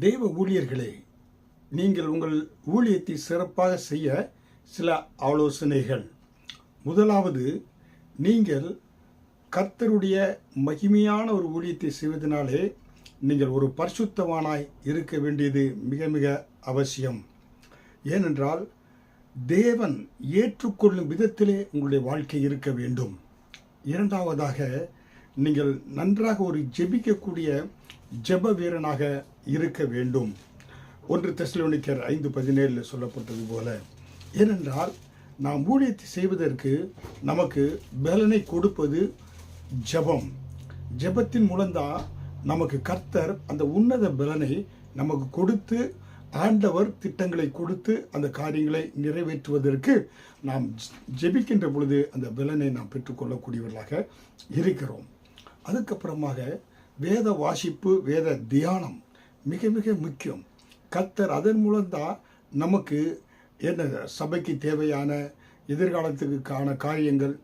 தெய்வ ஊழியர்களே, நீங்கள் உங்கள் ஊழியத்தை சிறப்பாக செய்ய சில ஆலோசனைகள். முதலாவது, நீங்கள் கர்த்தருடைய மகிமையான ஒரு ஊழியத்தை செய்வதனாலே நீங்கள் ஒரு பரிசுத்தவானாய் இருக்க வேண்டியது மிக மிக அவசியம். ஏனென்றால் தேவன் ஏற்றுக்கொள்ளும் விதத்திலே உங்களுடைய வாழ்க்கை இருக்க வேண்டும். இரண்டாவதாக, நீங்கள் நன்றாக ஒரு ஜெபிக்கக்கூடிய ஜெப வீரனாக இருக்க வேண்டும். 1 தெசலோனிக்கர் 5:17 சொல்லப்பட்டது போல. ஏனென்றால் நாம் ஊழியத்தை செய்வதற்கு நமக்கு பலனை கொடுப்பது ஜெபம். ஜெபத்தின் மூலம்தான் நமக்கு கர்த்தர் அந்த உன்னத பலனை நமக்கு கொடுத்து, ஆண்டவர் திட்டங்களை கொடுத்து அந்த காரியங்களை நிறைவேற்றுவதற்கு நாம் ஜெபிக்கின்ற பொழுது அந்த பலனை நாம் பெற்றுக்கொள்ளக்கூடியவர்களாக இருக்கிறோம். அதுக்கப்புறமாக வேத வாசிப்பு, வேத தியானம் மிக மிக முக்கியம். கர்த்தர் அதன் மூலம்தான் நமக்கு என்ன சபைக்கு தேவையான எதிர்காலத்துக்கான காரியங்கள்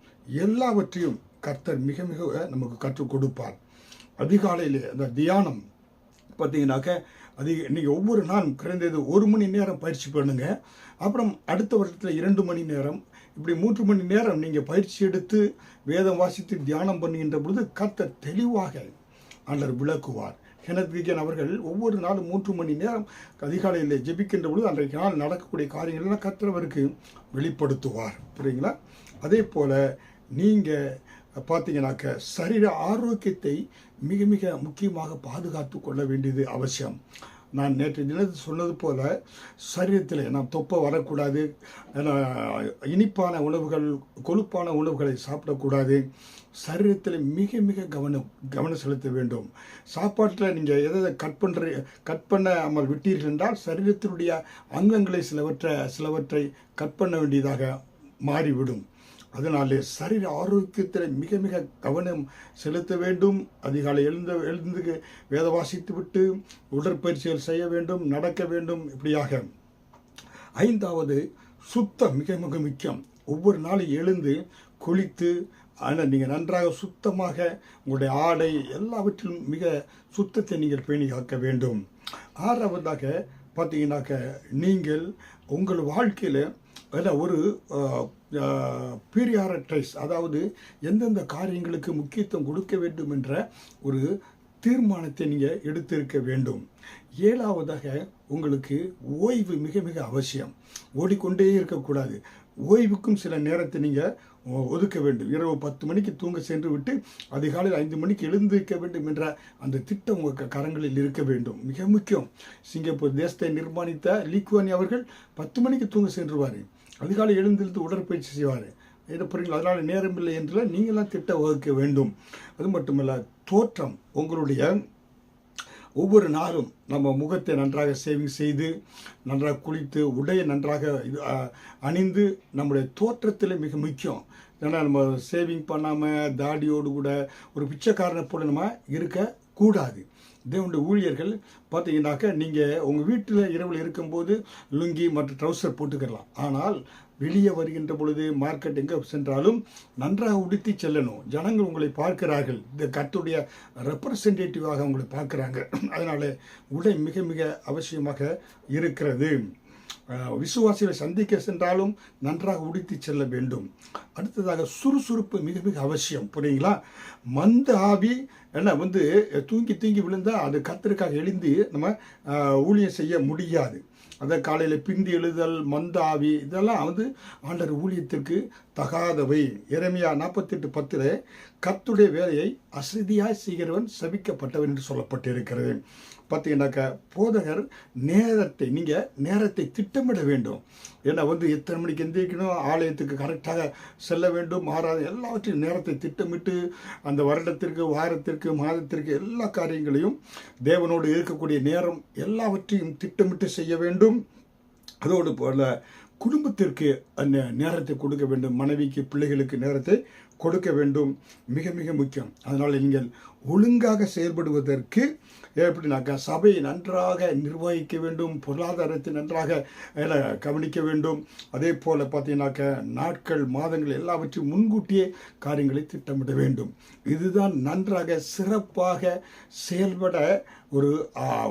எல்லாவற்றையும் கர்த்தர் மிக மிக நமக்கு கற்றுக் கொடுப்பார். அதிகாலையில் அந்த தியானம் பார்த்தீங்கன்னாக்க நீங்கள் ஒவ்வொரு நாளும் குறைந்தது 1 மணி நேரம் பயிற்சி பண்ணுங்க. அப்புறம் அடுத்த வருஷத்தில் 2 மணி நேரம், இப்படி 3 மணி நேரம் நீங்கள் பயிற்சி எடுத்து வேதம் வாசித்து தியானம் பண்ணுகின்ற பொழுது கர்த்தர் தெளிவாக ஆண்டவர் விளக்குவார். கென்னத் விகன் அவர்கள் ஒவ்வொரு நாளும் 3 மணி நேரம் அதிகாலையில் ஜெபிக்கின்ற பொழுது அன்றைக்கு நாள் நடக்கக்கூடிய காரியங்கள்லாம் கர்த்தர் அவருக்கு வெளிப்படுத்துவார். புரியுங்களா? அதே போல் நீங்கள் பார்த்தீங்கன்னாக்க சரீர ஆரோக்கியத்தை மிக மிக முக்கியமாக பாதுகாத்து கொள்ள வேண்டியது அவசியம். நான் நேற்று தினத்தில் சொன்னது போல சரீரத்தில் நாம் தொப்பை வரக்கூடாது, இனிப்பான உணவுகள், கொழுப்பான உணவுகளை சாப்பிடக்கூடாது. சரீரத்தில் மிக மிக கவனம் செலுத்த வேண்டும். சாப்பாட்டில் நீங்கள் எதை கட் பண்ணாமல் விட்டீர்கள் என்றால் சரீரத்தினுடைய அங்கங்களை சிலவற்றை கட் பண்ண வேண்டியதாக மாறிவிடும். அதனாலே சரீர ஆரோக்கியத்தில் மிக மிக கவனம் செலுத்த வேண்டும். அதிகாலை எழுந்து வேத வாசித்து விட்டு உடற்பயிற்சிகள் செய்ய வேண்டும், நடக்க வேண்டும். இப்படியாக 5வது, சுத்தம் மிக மிக முக்கியம். ஒவ்வொரு நாளும் எழுந்து குளித்து நீங்கள் நன்றாக சுத்தமாக உங்களுடைய ஆடை எல்லாவற்றிலும் மிக சுத்தத்தை நீங்கள் பேணி காக்க வேண்டும். 6வதாக பார்த்தீங்கன்னாக்க நீங்கள் உங்கள் வாழ்க்கையில் ஒரு பீரியாரிட்டைஸ், அதாவது எந்தெந்த காரியங்களுக்கு முக்கியத்துவம் கொடுக்க வேண்டும் என்ற ஒரு தீர்மானத்தை நீங்கள் எடுத்திருக்க வேண்டும். 7வதாக, உங்களுக்கு ஓய்வு மிக மிக அவசியம். ஓடிக்கொண்டே இருக்கக்கூடாது. ஓய்வுக்கும் சில நேரத்தை நீங்கள் ஒதுக்க வேண்டும். இரவு 10 மணிக்கு தூங்க சென்று விட்டு அதிகாலையில் 5 மணிக்கு எழுந்திருக்க வேண்டும் என்ற அந்த திட்டம் உங்கள் கரங்களில் இருக்க வேண்டும். மிக முக்கியம். சிங்கப்பூர் தேசத்தை நிர்மாணித்த லீ குவான் யூ அவர்கள் 10 மணிக்கு தூங்க சென்றுவார். அதிகாலை எழுந்திருந்து உடற்பயிற்சி செய்வார். புரியுங்களா? அதனால் நேரமில்லை என்று நீங்களாம் திட்டம் வகுக்க வேண்டும். அது மட்டுமல்ல, தோற்றம், உங்களுடைய ஒவ்வொரு நாளும் நம்ம முகத்தை நன்றாக சேவிங் செய்து நன்றாக குளித்து உடையை நன்றாக அணிந்து நம்முடைய தோற்றத்தில் மிக முக்கியம். ஏன்னா நம்ம சேவிங் பண்ணாமல் தாடியோடு கூட ஒரு பிச்சைக்காரனை போல நம்ம இருக்கக்கூடாது. தேவனுடைய ஊழியர்கள் பார்த்தீங்கன்னாக்க நீங்கள் உங்கள் வீட்டில் இரவில் இருக்கும்போது லுங்கி மற்றும் ட்ரௌசர் போட்டுக்கலாம். ஆனால் வெளியே வருகின்ற பொழுது மார்க்கெட் எங்கே சென்றாலும் நன்றாக உடுத்தி செல்லணும். ஜனங்கள் உங்களை பார்க்கிறார்கள், இந்த கர்த்தருடைய ரெப்ரசன்டேட்டிவாக உங்களை பார்க்குறாங்க. அதனால் உடை மிக மிக அவசியமாக இருக்கிறது. விசுவாசிகளை சந்திக்க சென்றாலும் நன்றாக உடுத்தி செல்ல வேண்டும். அடுத்ததாக, சுறுசுறுப்பு மிக மிக அவசியம். புரியுங்களா? மந்த ஆவி தூங்கி விழுந்தால் அது கர்த்தருக்காக எழுந்து நம்ம ஊழியம் செய்ய முடியாது. அதை காலையில் பிந்தி எழுதல், மந்த ஆவி, இதெல்லாம் ஆண்டவர் ஊழியத்திற்கு தகாதவை. எரேமியா 48:10 கர்த்தருடைய வேலையை அசதியாய் செய்கிறவன் சபிக்கப்பட்டவன் என்று சொல்லப்பட்டிருக்கிறது. பார்த்தீங்கன்னாக்க போதகர் நேரத்தை திட்டமிட வேண்டும். ஏன்னா எத்தனை மணிக்கு எந்திரிக்கணும், ஆலயத்துக்கு கரெக்டாக செல்ல வேண்டும், மாறாத எல்லாவற்றையும் நேரத்தை திட்டமிட்டு அந்த வருடத்திற்கு, வாரத்திற்கு, மாதத்திற்கு எல்லா காரியங்களையும் தேவனோடு இருக்கக்கூடிய நேரம் எல்லாவற்றையும் திட்டமிட்டு செய்ய வேண்டும். அதோடு போல குடும்பத்திற்கு அந்த நேரத்தை கொடுக்க வேண்டும். மனைவிக்கு, பிள்ளைகளுக்கு நேரத்தை கொடுக்க வேண்டும். மிக மிக முக்கியம். அதனால் நீங்கள் ஒழுங்காக செயல்படுவதற்கு எப்படின்னாக்கா சபையை நன்றாக நிர்வகிக்க வேண்டும், பொருளாதாரத்தை நன்றாக கவனிக்க வேண்டும். அதே போல் பார்த்தீங்கன்னாக்க நாட்கள், மாதங்கள் எல்லாவற்றையும் முன்கூட்டியே காரியங்களை திட்டமிட வேண்டும். இதுதான் நன்றாக சிறப்பாக செயல்பட ஒரு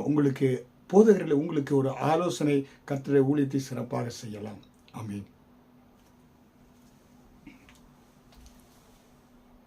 உங்களுக்கு போதகர்களை உங்களுக்கு ஒரு ஆலோசனை கர்த்தருடைய ஊழியத்தை சிறப்பாக செய்யலாம். ஆமென்.